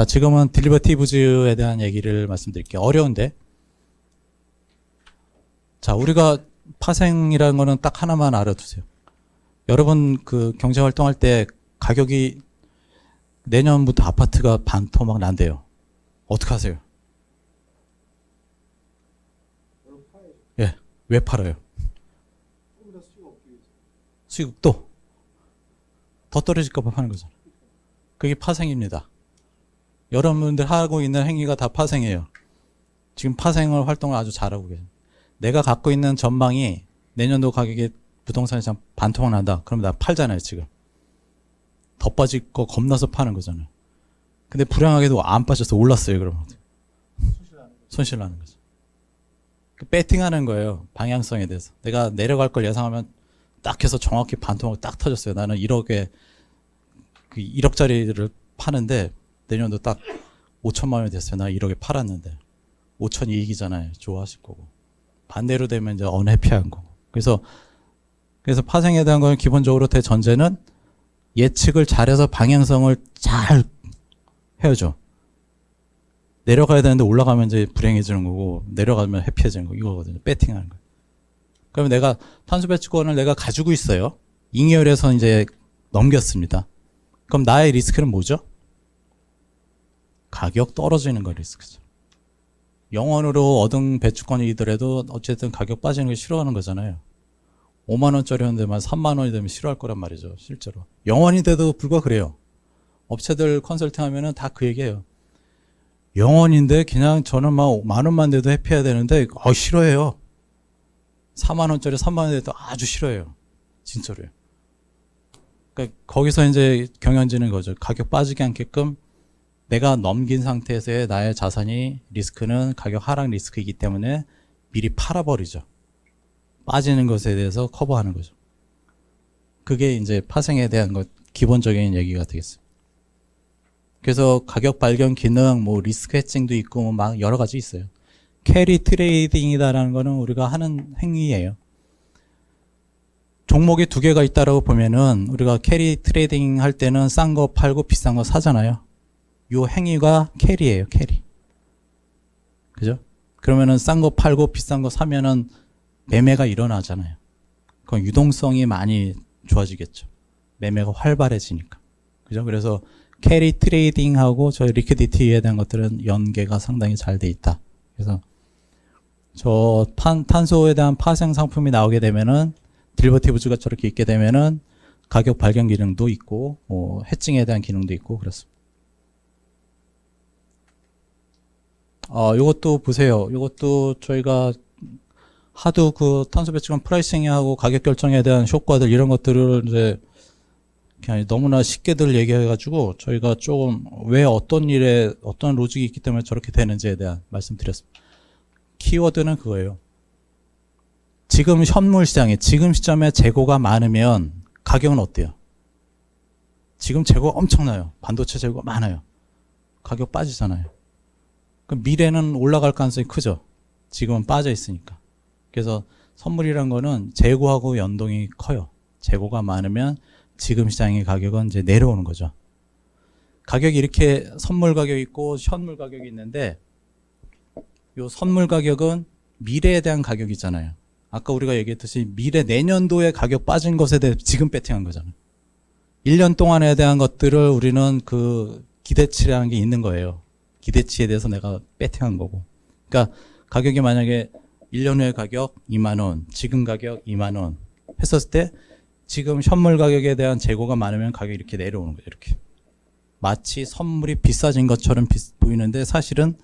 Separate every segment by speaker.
Speaker 1: 자, 지금은 딜리버티브즈에 대한 얘기를 말씀드릴게요. 어려운데. 자, 우리가 파생이라는 거는 딱 하나만 알아두세요. 여러분 그 경제 활동할 때 가격이 내년부터 아파트가 반토막 난대요. 어떡하세요? 예, 왜 팔아요? 수익도 더 떨어질까 봐 파는 거잖아요. 그게 파생입니다. 여러분들 하고 있는 행위가 다 파생이에요. 지금 파생을 활동을 아주 잘하고 계세요. 내가 갖고 있는 전망이 내년도 가격이 부동산 시장 반토막 난다. 그럼 나 팔잖아요, 지금. 더 빠질 거 겁나서 파는 거잖아요. 근데 불행하게도 안 빠져서 올랐어요, 그러면. 손실 나는 거죠. 배팅하는 거예요, 방향성에 대해서. 내가 내려갈 걸 예상하면 딱 해서 정확히 반토막 딱 터졌어요. 나는 1억에, 1억짜리를 파는데 내년도 딱 5천만 원이 됐어요. 나 1억에 팔았는데. 5천 이익이잖아요. 좋아하실 거고. 반대로 되면 이제 언해피한 거고. 그래서 파생에 대한 건 기본적으로 대전제는 예측을 잘해서 방향성을 잘 해야죠. 내려가야 되는데 올라가면 이제 불행해지는 거고, 내려가면 해피해지는 거, 이거거든요. 배팅하는 거. 그러면 내가 탄소 배출권을 내가 가지고 있어요. 잉여에서 이제 넘겼습니다. 그럼 나의 리스크는 뭐죠? 가격 떨어지는 거 리스크죠. 영원으로 얻은 배출권이더라도 어쨌든 가격 빠지는 걸 싫어하는 거잖아요. 5만 원짜리였는데만 3만 원이 되면 싫어할 거란 말이죠. 실제로. 영원이 돼도 불과 그래요. 업체들 컨설팅 하면은 다 그 얘기예요. 영원인데 그냥 저는 막 만 원만 돼도 해피해야 되는데 싫어해요. 4만 원짜리 3만 원 돼도 아주 싫어해요. 진짜로요. 그러니까 거기서 이제 경영지는 거죠. 가격 빠지지 않게끔 내가 넘긴 상태에서의 나의 자산이 리스크는 가격 하락 리스크이기 때문에 미리 팔아버리죠. 빠지는 것에 대해서 커버하는 거죠. 그게 이제 파생에 대한 것 기본적인 얘기가 되겠습니다. 그래서 가격 발견 기능, 뭐 리스크 해칭도 있고 뭐 막 여러 가지 있어요. 캐리 트레이딩이다라는 거는 우리가 하는 행위예요. 종목이 두 개가 있다라고 보면은 우리가 캐리 트레이딩 할 때는 싼 거 팔고 비싼 거 사잖아요. 요 행위가 캐리예요, 캐리. 그죠? 그러면은 싼 거 팔고 비싼 거 사면은 매매가 일어나잖아요. 그럼 유동성이 많이 좋아지겠죠. 매매가 활발해지니까. 그죠? 그래서 캐리 트레이딩하고 저희 리퀴디티에 대한 것들은 연계가 상당히 잘 돼 있다. 그래서 저 탄소에 대한 파생 상품이 나오게 되면은 딜버티브즈가 저렇게 있게 되면은 가격 발견 기능도 있고 해칭에 대한 기능도 있고 그렇습니다. 요것도 보세요. 요것도 저희가 하도 그 탄소 배출권 프라이싱하고 가격 결정에 대한 효과들 이런 것들을 이제 그냥 너무나 쉽게들 얘기해가지고 저희가 조금 왜 어떤 일에 어떤 로직이 있기 때문에 저렇게 되는지에 대한 말씀드렸습니다. 키워드는 그거예요. 지금 현물 시장에 지금 시점에 재고가 많으면 가격은 어때요? 지금 재고가 엄청나요. 반도체 재고가 많아요. 가격 빠지잖아요. 그럼 미래는 올라갈 가능성이 크죠. 지금은 빠져 있으니까. 그래서 선물이란 거는 재고하고 연동이 커요. 재고가 많으면 지금 시장의 가격은 이제 내려오는 거죠. 가격이 이렇게 선물 가격이 있고 현물 가격이 있는데 요 선물 가격은 미래에 대한 가격이잖아요. 아까 우리가 얘기했듯이 미래 내년도에 가격 빠진 것에 대해 지금 배팅한 거잖아요. 1년 동안에 대한 것들을 우리는 그 기대치라는 게 있는 거예요. 기대치에 대해서 내가 배팅한 거고. 그러니까 가격이 만약에 1년 후에 가격 2만 원, 지금 가격 2만 원 했었을 때 지금 현물 가격에 대한 재고가 많으면 가격이 이렇게 내려오는 거죠. 이렇게. 마치 선물이 비싸진 것처럼 보이는데 사실은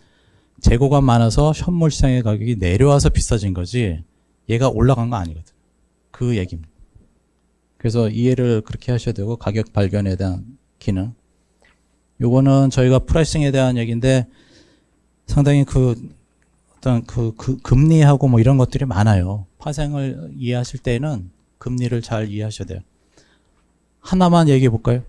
Speaker 1: 재고가 많아서 현물 시장의 가격이 내려와서 비싸진 거지 얘가 올라간 거 아니거든. 그 얘기입니다. 그래서 이해를 그렇게 하셔야 되고 가격 발견에 대한 기능. 요거는 저희가 프라이싱에 대한 얘기인데 상당히 어떤 금리하고 뭐 이런 것들이 많아요. 파생을 이해하실 때는 금리를 잘 이해하셔야 돼요. 하나만 얘기해 볼까요?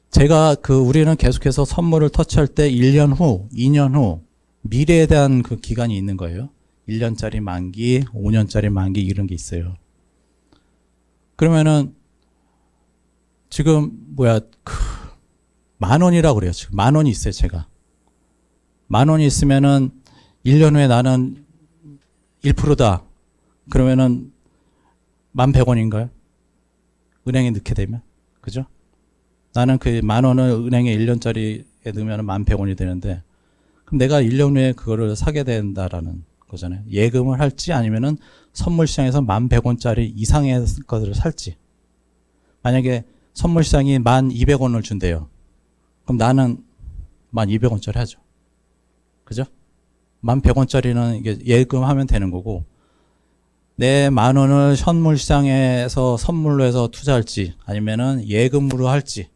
Speaker 1: 제가 우리는 계속해서 선물을 터치할 때 1년 후, 2년 후 미래에 대한 그 기간이 있는 거예요. 1년짜리 만기, 5년짜리 만기 이런 게 있어요. 그러면은 지금 10,000원이라고 그래요. 지금 10,000원이 있어요, 제가. 10,000원이 있으면은 1년 후에 나는 1%다. 그러면은 11,100원인가요? 은행에 넣게 되면. 그죠? 나는 그 10,000원을 은행에 1년짜리에 넣으면 11,100원이 되는데, 그럼 내가 1년 후에 그거를 사게 된다라는 거잖아요. 예금을 할지 아니면은 선물 시장에서 11,100원짜리 이상의 것을 살지. 만약에 선물 시장이 1,200원을 준대요. 그럼 나는 1,200원짜리 하죠. 그죠? 1,100원짜리는 이게 예금하면 되는 거고, 내 10,000원을 선물 시장에서 선물로 해서 투자할지 아니면은 예금으로 할지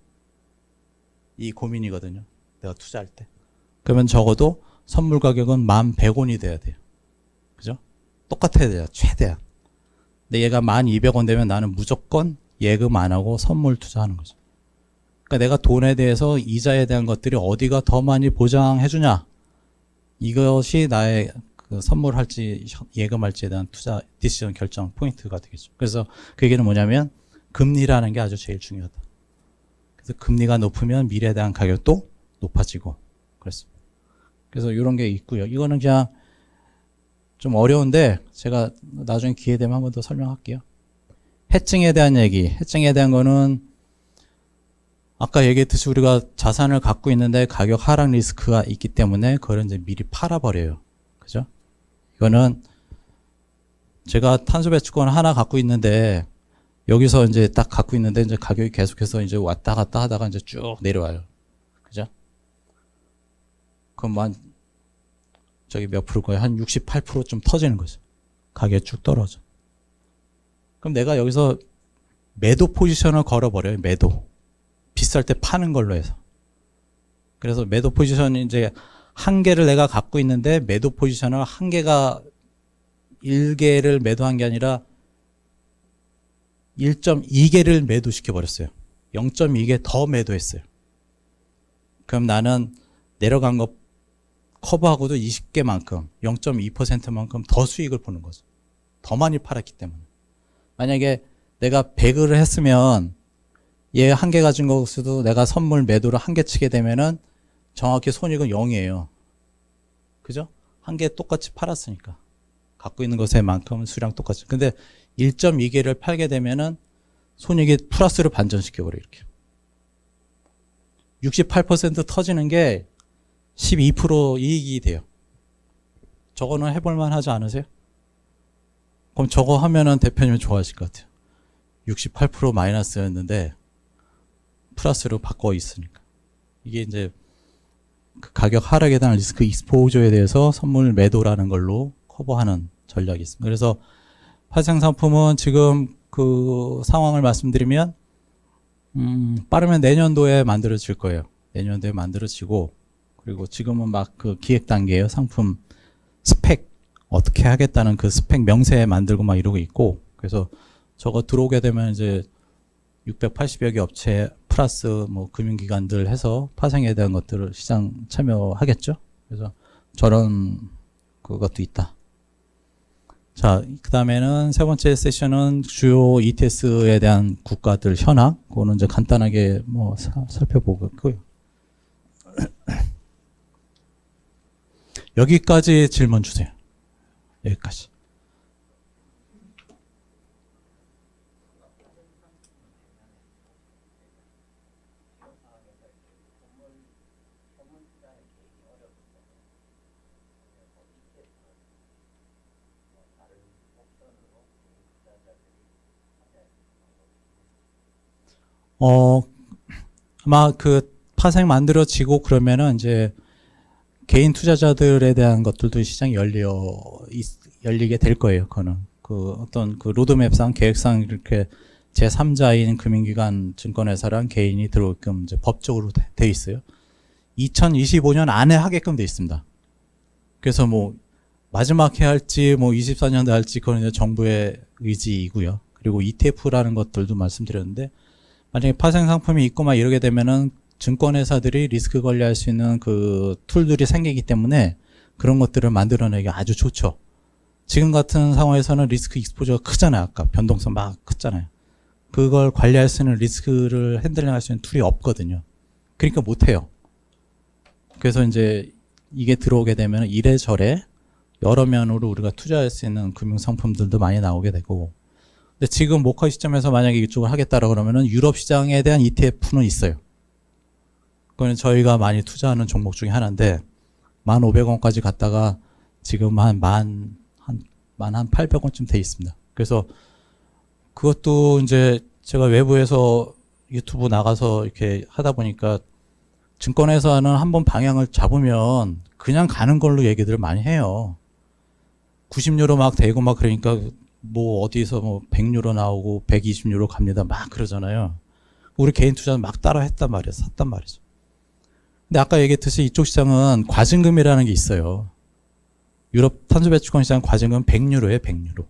Speaker 1: 이 고민이거든요. 내가 투자할 때. 그러면 적어도 선물 가격은 1,100원이 돼야 돼요. 그죠? 똑같아야 돼요. 최대한. 근데 얘가 1,200원 되면 나는 무조건 예금 안 하고 선물 투자하는 거죠. 그러니까 내가 돈에 대해서 이자에 대한 것들이 어디가 더 많이 보장해 주냐. 이것이 나의 그 선물할지 예금할지에 대한 투자 디시전 결정 포인트가 되겠죠. 그래서 그 얘기는 뭐냐면 금리라는 게 아주 제일 중요하다. 그래서 금리가 높으면 미래에 대한 가격도 높아지고 그렇습니다. 그래서 이런 게 있고요. 이거는 그냥 좀 어려운데 제가 나중에 기회 되면 한 번 더 설명할게요. 해칭에 대한 얘기. 해칭에 대한 거는 아까 얘기했듯이 우리가 자산을 갖고 있는데 가격 하락 리스크가 있기 때문에 그걸 이제 미리 팔아버려요. 그죠? 이거는 제가 탄소 배출권 하나 갖고 있는데 여기서 이제 딱 갖고 있는데 이제 가격이 계속해서 이제 왔다 갔다 하다가 이제 쭉 내려와요. 그죠? 그럼 저기 몇 프로 거예요? 한 68%좀 터지는 거죠. 가격이 쭉 떨어져. 그럼 내가 여기서 매도 포지션을 걸어버려요. 매도. 비쌀 때 파는 걸로 해서. 그래서 매도 포지션이 이제 한 개를 내가 갖고 있는데 매도 포지션을 한 개가 1개를 매도한 게 아니라 1.2개를 매도시켜 버렸어요. 0.2개 더 매도했어요. 그럼 나는 내려간 거 커버하고도 20개만큼 0.2%만큼 더 수익을 보는 거죠. 더 많이 팔았기 때문에. 만약에 내가 100을 했으면 얘 한 개 가진 것으로도 내가 선물 매도를 한 개 치게 되면은 정확히 손익은 0이에요. 그죠? 한 개 똑같이 팔았으니까. 갖고 있는 것에 만큼 수량 똑같이. 근데 1.2개를 팔게 되면은 손익이 플러스로 반전시켜버려, 이렇게. 68% 터지는 게 12% 이익이 돼요. 저거는 해볼만 하지 않으세요? 그럼 저거 하면은 대표님은 좋아하실 것 같아요. 68% 마이너스였는데 플러스로 바꿔 있으니까. 이게 이제 그 가격 하락에 대한 리스크 익스포저에 대해서 선물 매도라는 걸로 커버하는 전략이 있습니다. 그래서 파생 상품은 지금 그 상황을 말씀드리면 빠르면 내년도에 만들어질 거예요. 내년도에 만들어지고, 그리고 지금은 막 그 기획 단계예요. 상품 스펙 어떻게 하겠다는 그 스펙 명세 만들고 막 이러고 있고, 그래서 저거 들어오게 되면 이제 680여 개 업체 플러스 뭐 금융기관들 해서 파생에 대한 것들을 시장 참여하겠죠. 그래서 저런 그것도 있다. 자, 그 다음에는 세 번째 세션은 주요 ETS에 대한 국가들 현황, 그거는 이제 간단하게 뭐 살펴보고요. 여기까지 질문 주세요. 여기까지. 아마 그 파생 만들어지고 그러면은 이제 개인 투자자들에 대한 것들도 시장이 열리게 될 거예요. 그거는 그 어떤 그 로드맵상 계획상 이렇게 제3자인 금융기관 증권회사랑 개인이 들어오게끔 이제 법적으로 돼 있어요. 2025년 안에 하게끔 돼 있습니다. 그래서 뭐 마지막 해 할지 뭐 24년도 할지 그건 이제 정부의 의지이고요. 그리고 ETF라는 것들도 말씀드렸는데, 만약에 파생 상품이 있고 막 이러게 되면은 증권회사들이 리스크 관리할 수 있는 그 툴들이 생기기 때문에 그런 것들을 만들어내기 아주 좋죠. 지금 같은 상황에서는 리스크 익스포저가 크잖아요. 아까 변동성 막 크잖아요. 그걸 관리할 수 있는 리스크를 핸들링 할 수 있는 툴이 없거든요. 그러니까 못해요. 그래서 이제 이게 들어오게 되면 이래저래 여러 면으로 우리가 투자할 수 있는 금융 상품들도 많이 나오게 되고, 근데 지금 목화 시점에서 만약에 이쪽을 하겠다라 그러면은 유럽 시장에 대한 ETF는 있어요. 그거는 저희가 많이 투자하는 종목 중에 하나인데 1,500원까지 갔다가 지금 한 800원쯤 돼 있습니다. 그래서 그것도 이제 제가 외부에서 유튜브 나가서 이렇게 하다 보니까 증권회사는 한번 방향을 잡으면 그냥 가는 걸로 얘기들을 많이 해요. 90유로 막 되고 막 그러니까 뭐 어디서 뭐 100유로 나오고 120유로 갑니다 막 그러잖아요. 우리 개인 투자는 막 따라 했단 말이에요. 샀단 말이죠. 근데 아까 얘기했듯이 이쪽 시장은 과징금이라는 게 있어요. 유럽 탄소배출권 시장 과징금 100유로예요. 100유로.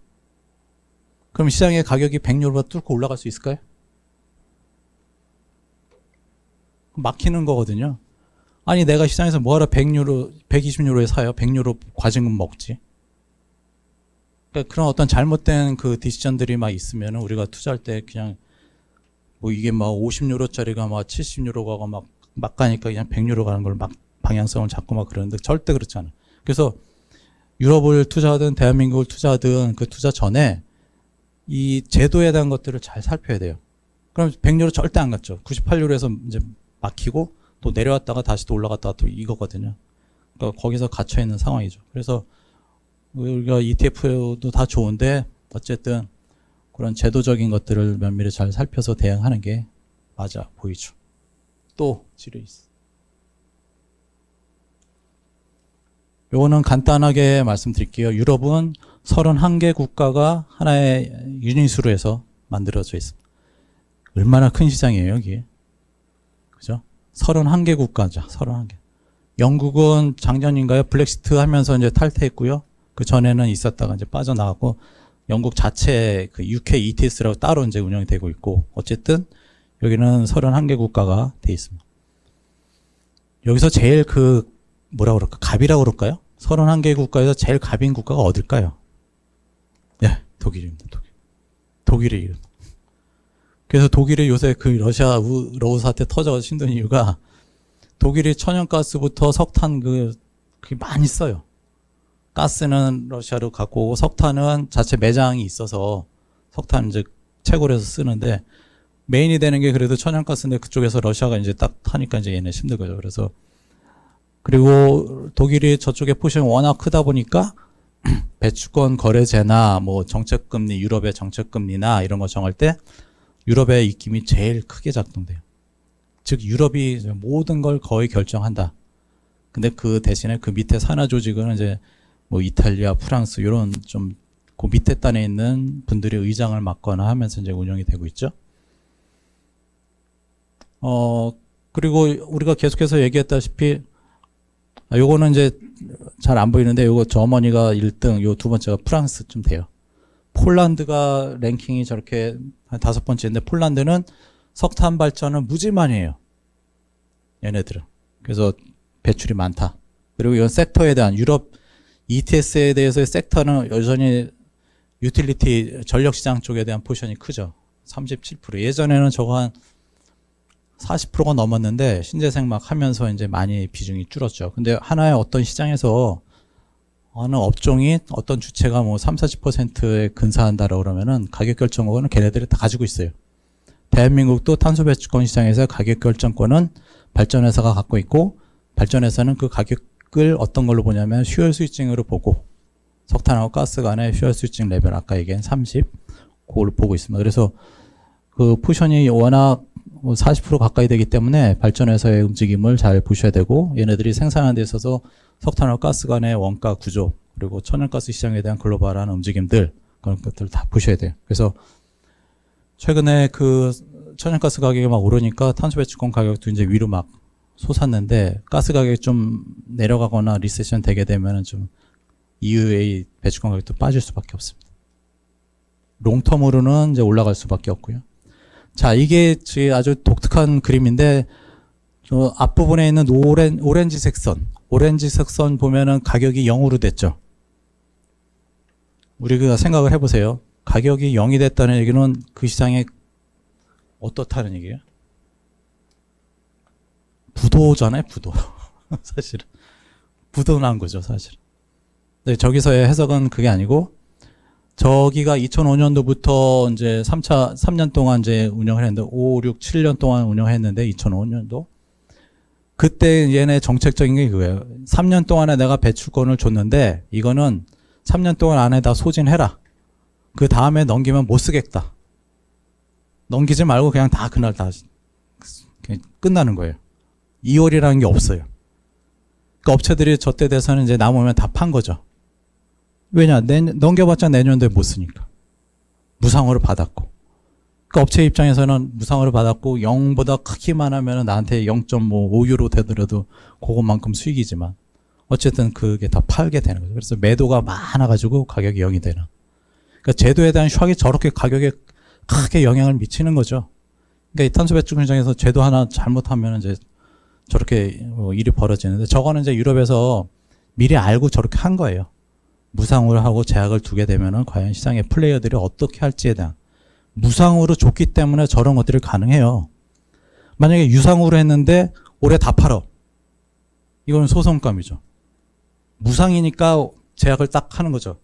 Speaker 1: 그럼 시장의 가격이 100유로보다 뚫고 올라갈 수 있을까요? 막히는 거거든요. 아니 내가 시장에서 뭐하러 100유로, 120유로에 사요? 100유로 과징금 먹지. 그러니까 그런 어떤 잘못된 그 디시전들이 막 있으면 우리가 투자할 때 그냥 뭐 이게 막 50유로짜리가 막 70유로가 막 가니까 그냥 100유로 가는 걸 막 방향성을 잡고 막 그러는데 절대 그렇지 않아요. 그래서 유럽을 투자하든 대한민국을 투자하든 그 투자 전에 이 제도에 대한 것들을 잘 살펴야 돼요. 그럼 100유로 절대 안 갔죠. 98유로에서 이제 막히고 또 내려왔다가 다시 또 올라갔다가 또 이거거든요. 그러니까 거기서 갇혀 있는 상황이죠. 그래서 우리가 ETF도 다 좋은데 어쨌든 그런 제도적인 것들을 면밀히 잘 살펴서 대응하는 게 맞아 보이죠. 또 지뢰 있어. 요거는 간단하게 말씀드릴게요. 유럽은 31개 국가가 하나의 유닛으로 해서 만들어져 있습니다. 얼마나 큰 시장이에요, 이게. 그죠? 31개 국가죠. 31개. 영국은 작년인가요? 블랙시트 하면서 이제 탈퇴했고요. 그 전에는 있었다가 이제 빠져나가고, 영국 자체 그 UK ETS라고 따로 이제 운영이 되고 있고, 어쨌든 여기는 31개 국가가 돼 있습니다. 여기서 제일 뭐라 그럴까? 갑이라고 그럴까요? 31개 국가에서 제일 갑인 국가가 어딜까요? 네, 독일입니다. 독일의 이름. 그래서 독일이 요새 그 러시아 우크라이나 사태 터져 신던 이유가 독일이 천연가스부터 석탄 그게 많이 써요. 가스는 러시아로 갖고 오고 석탄은 자체 매장이 있어서 석탄 이제 채굴해서 쓰는데 메인이 되는 게 그래도 천연가스인데 그쪽에서 러시아가 이제 딱 하니까 이제 얘네 힘든 거죠. 그래서 그리고 독일이 저쪽에 포션이 워낙 크다 보니까 배추권 거래제나 뭐 정책금리, 유럽의 정책금리나 이런 거 정할 때 유럽의 입김이 제일 크게 작동돼요. 즉 유럽이 모든 걸 거의 결정한다. 근데 그 대신에 그 밑에 산하 조직은 이제 뭐 이탈리아, 프랑스 이런 좀 그 밑에 단에 있는 분들이 의장을 맡거나 하면서 이제 운영이 되고 있죠. 그리고 우리가 계속해서 얘기했다시피 요거는 이제 잘 안 보이는데 요거 저머니가 1등, 요 두 번째가 프랑스쯤 돼요. 폴란드가 랭킹이 저렇게 한 5번째인데 폴란드는 석탄 발전은 무지만이에요. 얘네들은. 그래서 배출이 많다. 그리고 이런 섹터에 대한 유럽 ETS에 대해서의 섹터는 여전히 유틸리티 전력시장 쪽에 대한 포션이 크죠. 37%. 예전에는 저거 한 40%가 넘었는데 신재생 막 하면서 이제 많이 비중이 줄었죠. 근데 하나의 어떤 시장에서 어느 업종이 어떤 주체가 뭐 30-40%에 근사한다라고 그러면은 가격 결정권은 걔네들이 다 가지고 있어요. 대한민국도 탄소배출권 시장에서 가격 결정권은 발전회사가 갖고 있고 발전회사는 그 가격을 어떤 걸로 보냐면 퓨얼 스위칭으로 보고 석탄하고 가스 간의 퓨얼 스위칭 레벨 아까 얘기한 30 그걸 보고 있습니다. 그래서 그 포션이 워낙 40% 가까이 되기 때문에 발전회사의 움직임을 잘 보셔야 되고 얘네들이 생산하는 데 있어서 석탄하고 가스 간의 원가 구조 그리고 천연가스 시장에 대한 글로벌한 움직임들 그런 것들 다 보셔야 돼요. 그래서 최근에 그 천연가스 가격이 막 오르니까 탄소배출권 가격도 이제 위로 막 솟았는데 가스 가격이 좀 내려가거나 리세션 되게 되면은 좀 EUA 배출권 가격도 빠질 수밖에 없습니다. 롱텀으로는 이제 올라갈 수밖에 없고요. 자, 이게 아주 독특한 그림인데 저 앞부분에 있는 오렌지색 선 보면은 가격이 0으로 됐죠. 우리가 생각을 해보세요. 가격이 0이 됐다는 얘기는 그 시장에 어떻다는 얘기예요? 부도잖아요, 부도. 사실은. 부도 난 거죠, 사실은. 네, 저기서의 해석은 그게 아니고, 저기가 2005년도부터 이제 3년 동안 이제 운영을 했는데, 5, 6, 7년 동안 운영했는데, 2005년도. 그때 얘네 정책적인 게 그거예요. 3년 동안에 내가 배출권을 줬는데, 이거는 3년 동안 안에 다 소진해라. 그 다음에 넘기면 못 쓰겠다. 넘기지 말고 그냥 다 그날 다 그냥 끝나는 거예요. 2월이라는 게 없어요. 그러니까 업체들이 저때 돼서는 이제 남으면 다 판 거죠. 왜냐? 넘겨봤자 내년도에 못 쓰니까. 무상으로 받았고. 그러니까 업체 입장에서는 무상으로 받았고 0보다 크기만 하면 나한테 0.5유로 되더라도 그것만큼 수익이지만 어쨌든 그게 다 팔게 되는 거죠. 그래서 매도가 많아가지고 가격이 0이 되는. 그러니까 제도에 대한 샥이 저렇게 가격에 크게 영향을 미치는 거죠. 그러니까 이 탄소 배출 공장에서 제도 하나 잘못하면 이제 저렇게 일이 벌어지는데 저거는 이제 유럽에서 미리 알고 저렇게 한 거예요. 무상으로 하고 제약을 두게 되면은 과연 시장의 플레이어들이 어떻게 할지에 대한 무상으로 줬기 때문에 저런 것들이 가능해요. 만약에 유상으로 했는데 올해 다 팔어. 이건 소송감이죠. 무상이니까 제약을 딱 하는 거죠.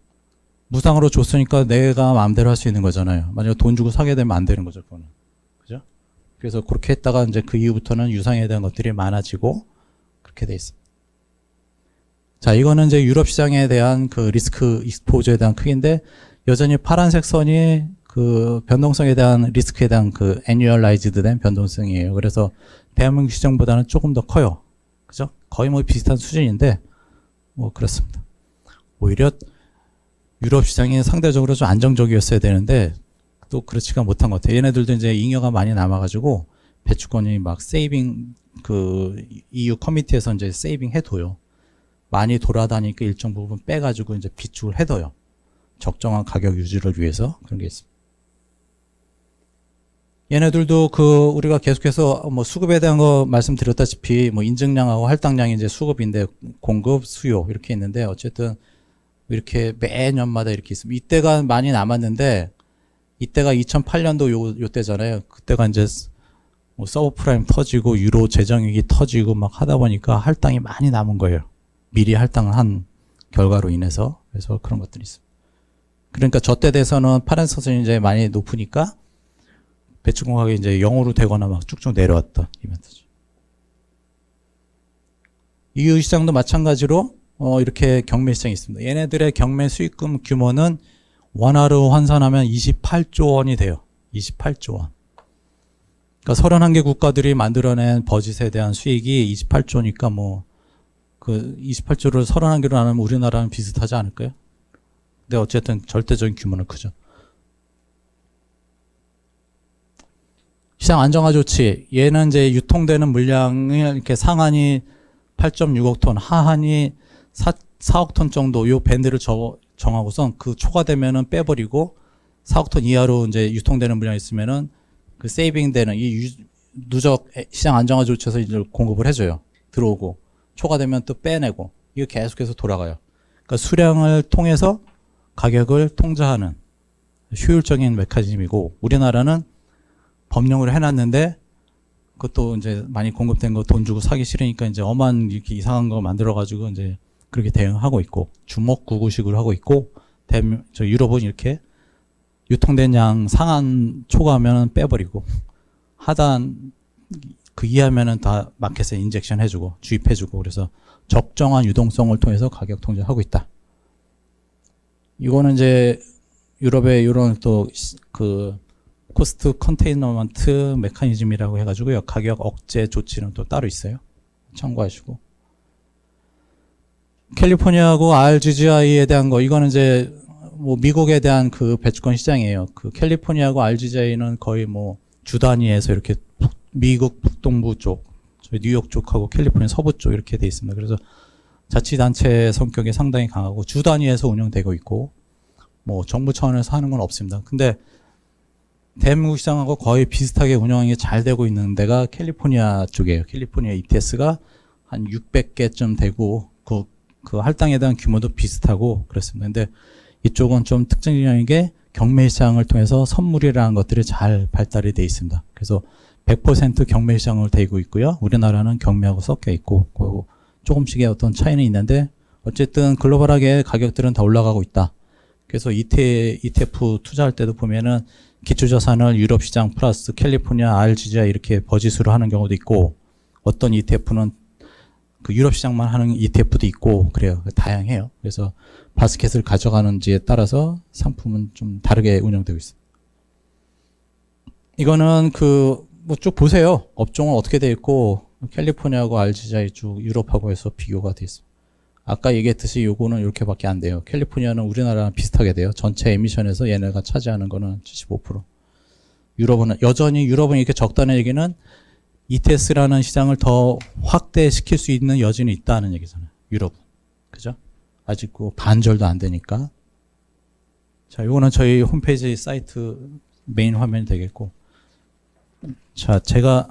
Speaker 1: 무상으로 줬으니까 내가 마음대로 할 수 있는 거잖아요. 만약에 돈 주고 사게 되면 안 되는 거죠, 그거는. 그죠? 그래서 그렇게 했다가 이제 그 이후부터는 유상에 대한 것들이 많아지고 그렇게 돼 있습니다. 자, 이거는 이제 유럽 시장에 대한 그 리스크 익스포저에 대한 크기인데 여전히 파란색 선이 그 변동성에 대한 리스크에 대한 그 애뉴얼라이즈드 된 변동성이에요. 그래서 대한민국 시장보다는 조금 더 커요. 그죠? 거의 뭐 비슷한 수준인데 뭐 그렇습니다. 오히려 유럽 시장이 상대적으로 좀 안정적이었어야 되는데 또 그렇지가 못한 것 같아요. 얘네들도 이제 잉여가 많이 남아가지고 배출권이 막 세이빙 그 EU 커미티에서 이제 세이빙 해둬요. 많이 돌아다니니까 일정 부분 빼가지고 이제 비축을 해둬요. 적정한 가격 유지를 위해서 그런 게 있습니다. 얘네들도 그 우리가 계속해서 뭐 수급에 대한 거 말씀드렸다시피 뭐 인증량하고 할당량이 이제 수급인데 공급, 수요 이렇게 있는데 어쨌든 이렇게 매년마다 이렇게 있습니다. 이때가 많이 남았는데 이때가 2008년도 요때잖아요. 그때가 이제 뭐 서브프라임 터지고 유로 재정액이 터지고 막 하다 보니까 할당이 많이 남은 거예요. 미리 할당을 한 결과로 인해서. 그래서 그런 것들이 있습니다. 그러니까 저때 돼서는 파란 선이 이제 많이 높으니까 배출공학이 이제 0으로 되거나 막 쭉쭉 내려왔던 이벤트죠. EU 시장도 마찬가지로 이렇게 경매 시장이 있습니다. 얘네들의 경매 수익금 규모는 원화로 환산하면 28조 원이 돼요. 28조 원. 그러니까 31개 국가들이 만들어낸 버짓에 대한 수익이 28조니까 뭐 그 28조를 31개로 나누면 우리나라랑 비슷하지 않을까요? 근데 어쨌든 절대적인 규모는 크죠. 시장 안정화 조치. 얘는 이제 유통되는 물량이 이렇게 상한이 8.6억 톤, 하한이 4억 톤 정도 요 밴드를 정하고선 그 초과되면은 빼버리고 4억 톤 이하로 이제 유통되는 물량이 있으면은 그 세이빙 되는 이 누적 시장 안정화 조치에서 이제 공급을 해줘요. 들어오고. 초과되면 또 빼내고. 이거 계속해서 돌아가요. 그러니까 수량을 통해서 가격을 통제하는 효율적인 메커니즘이고 우리나라는 법령을 해놨는데 그것도 이제 많이 공급된 거 돈 주고 사기 싫으니까 이제 엄한 이렇게 이상한 거 만들어가지고 이제 그렇게 대응하고 있고 주먹구구식으로 하고 있고 저 유럽은 이렇게 유통된 양 상한 초과하면 빼버리고 하단 그 이하면은 다 마켓에 인젝션 해주고 주입해주고 그래서 적정한 유동성을 통해서 가격 통제하고 있다. 이거는 이제 유럽의 이런 또 그 코스트 컨테인먼트 메커니즘이라고 해가지고요. 가격 억제 조치는 또 따로 있어요. 참고하시고. 캘리포니아하고 RGGI에 대한 거, 이거는 이제 뭐 미국에 대한 그 배출권 시장이에요. 그 캘리포니아하고 RGGI는 거의 뭐 주 단위에서 이렇게 미국 북동부 쪽, 저희 뉴욕 쪽하고 캘리포니아 서부 쪽 이렇게 돼 있습니다. 그래서 자치단체 성격이 상당히 강하고 주 단위에서 운영되고 있고 뭐 정부 차원에서 하는 건 없습니다. 근데 대한민국 시장하고 거의 비슷하게 운영이 잘 되고 있는 데가 캘리포니아 쪽이에요. 캘리포니아 ETS가 한 600개쯤 되고 그 할당에 대한 규모도 비슷하고 그렇습니다. 근데 이쪽은 좀 특징적인 게 경매 시장을 통해서 선물이라는 것들이 잘 발달이 돼 있습니다. 그래서 100% 경매 시장으로 되고 있고요. 우리나라는 경매하고 섞여 있고 그 조금씩의 어떤 차이는 있는데 어쨌든 글로벌하게 가격들은 다 올라가고 있다. 그래서 ETF 투자할 때도 보면은 기초자산을 유럽 시장 플러스 캘리포니아, RGI 이렇게 버짓으로 하는 경우도 있고 어떤 ETF는 그 유럽 시장만 하는 ETF도 있고 그래요. 다양해요. 그래서 바스켓을 가져가는지에 따라서 상품은 좀 다르게 운영되고 있습니다. 이거는 뭐 쭉 보세요. 업종은 어떻게 돼 있고 캘리포니아하고 RGI 쭉 유럽하고 해서 비교가 돼 있어요. 아까 얘기했듯이 요거는 이렇게밖에 안 돼요. 캘리포니아는 우리나라랑 비슷하게 돼요. 전체 에미션에서 얘네가 차지하는 거는 75%. 유럽은 이렇게 적다는 얘기는 ETS라는 시장을 더 확대시킬 수 있는 여지는 있다는 얘기잖아요. 유럽은. 그죠? 아직 반절도 안 되니까. 자, 요거는 저희 홈페이지 사이트 메인 화면이 되겠고. 자, 제가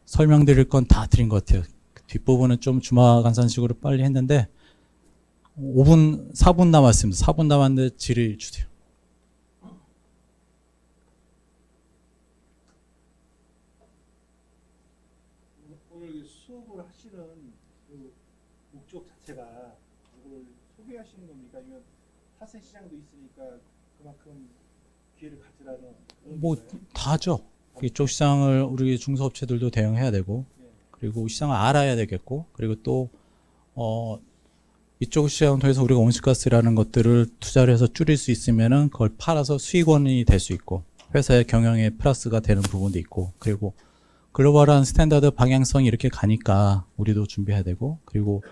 Speaker 1: 설명드릴 건 다 드린 것 같아요. 뒷부분은 좀 주마간산식으로 빨리 했는데 4분 남았습니다. 4분 남았는데 질의 주세요.
Speaker 2: 오늘 수업을 하시는 그 목적 자체가 이걸 소개하시는 겁니까? 아니면 파생 시장도 있으니까 그만큼 기회를 가지라는 그런
Speaker 1: 뭐
Speaker 2: 건가요?
Speaker 1: 다죠. 이쪽 시장을 우리 중소업체들도 대응해야 되고
Speaker 2: 네.
Speaker 1: 그리고 시장을 알아야 되겠고 그리고 또 이쪽 시장을 통해서 우리가 온실가스라는 것들을 투자를 해서 줄일 수 있으면은 그걸 팔아서 수익원이 될 수 있고 회사의 경영에 플러스가 되는 부분도 있고 그리고 글로벌한 스탠다드 방향성이 이렇게 가니까 우리도 준비해야 되고 그리고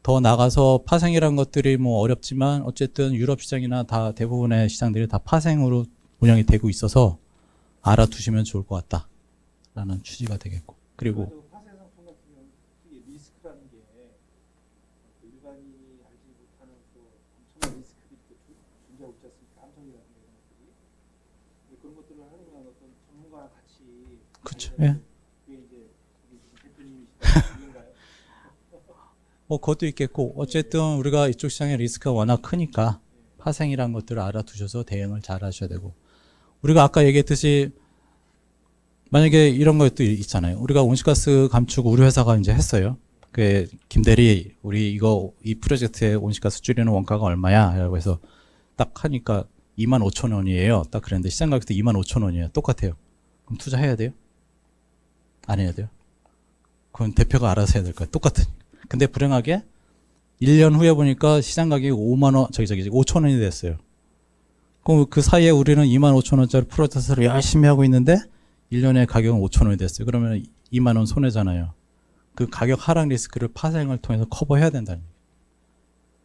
Speaker 1: 더 나가서 파생이라는 것들이 뭐 어렵지만 어쨌든 유럽 시장이나 다 대부분의 시장들이 다 파생으로 운영이 되고 있어서 알아두시면 좋을 것 같다라는 취지가 되겠고 그리고
Speaker 2: 그래도 파생 상품 같은 경우는 특히 리스크라는 게 일반인이 알지 못하는 또 엄청난 리스크들이 또 존재하고 있지 않습니까? 함정이라는 이런 것들이. 근데 그런 것들을 하려면 어떤 전문가랑 같이
Speaker 1: 그쵸.
Speaker 2: 관련해서 그게 이제 우리 지금 대표님이신가요?
Speaker 1: 그것도 있겠고 어쨌든 우리가 이쪽 시장의 리스크가 워낙 크니까 파생이란 것들을 알아두셔서 대응을 잘 하셔야 되고 우리가 아까 얘기했듯이 만약에 이런 것도 있잖아요. 우리가 온실가스 감축 우리 회사가 이제 했어요. 그 김대리 우리 이 프로젝트의 온실가스 줄이는 원가가 얼마야? 라고 해서 딱 하니까 25,000원이에요. 딱 그랬는데 시장 가격도 25,000원이에요. 똑같아요. 그럼 투자해야 돼요? 안 해야 돼요? 그건 대표가 알아서 해야 될 거예요. 똑같은. 근데 불행하게 1년 후에 보니까 시장 가격이 5,000원이 됐어요. 그럼 그 사이에 우리는 25,000원짜리 프로세서를 열심히 하고 있는데 1년에 가격은 5,000원이 됐어요. 그러면 2만 원 손해잖아요. 그 가격 하락 리스크를 파생을 통해서 커버해야 된다는 얘기예요.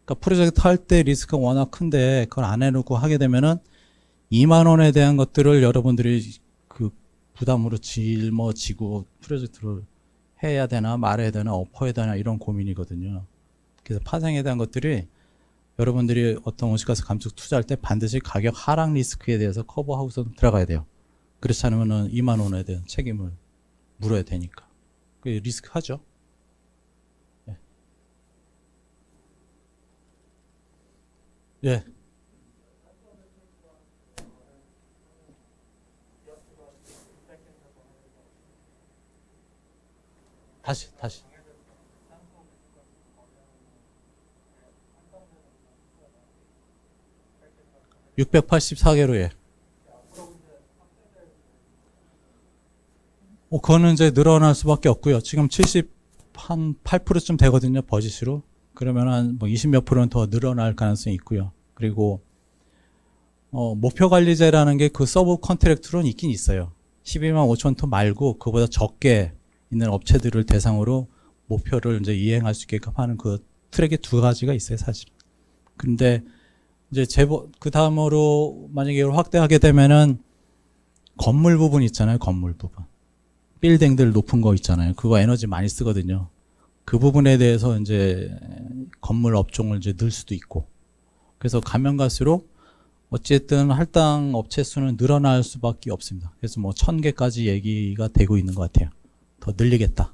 Speaker 1: 그러니까 프로젝트 할 때 리스크가 워낙 큰데 그걸 안 해놓고 하게 되면은 2만 원에 대한 것들을 여러분들이 그 부담으로 짊어지고 프로젝트를 해야 되나 말아야 되나 엎어야 되나 이런 고민이거든요. 그래서 파생에 대한 것들이 여러분들이 어떤 온실가스 감축 투자할 때 반드시 가격 하락 리스크에 대해서 커버하고서 들어가야 돼요. 그렇지 않으면은 2만 원에 대한 책임을 물어야 되니까. 그게 리스크 하죠. 예. 예. 다시. 684개로 예. 그거는 이제 늘어날 수밖에 없고요. 지금 한 8%쯤 되거든요. 버짓으로. 그러면 한 뭐 20몇 프로는 더 늘어날 가능성이 있고요. 그리고 목표 관리제라는 게 그 서브 컨트랙트로는 있긴 있어요. 12만 5천 톤 말고 그보다 적게 있는 업체들을 대상으로 목표를 이제 이행할 수 있게끔 하는 그 트랙이 두 가지가 있어요, 사실. 근데 이제 그 다음으로 만약에 이걸 확대하게 되면은 건물 부분 있잖아요, 건물 부분. 빌딩들 높은 거 있잖아요. 그거 에너지 많이 쓰거든요. 그 부분에 대해서 이제 건물 업종을 이제 넣을 수도 있고. 그래서 가면 갈수록 어쨌든 할당 업체 수는 늘어날 수밖에 없습니다. 그래서 뭐 1,000개까지 얘기가 되고 있는 것 같아요. 더 늘리겠다.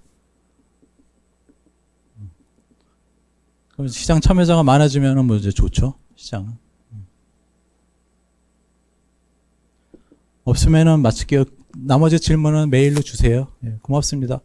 Speaker 1: 그럼 시장 참여자가 많아지면은 뭐 이제 좋죠. 시장은. 없으면은 나머지 질문은 메일로 주세요. 예, 고맙습니다.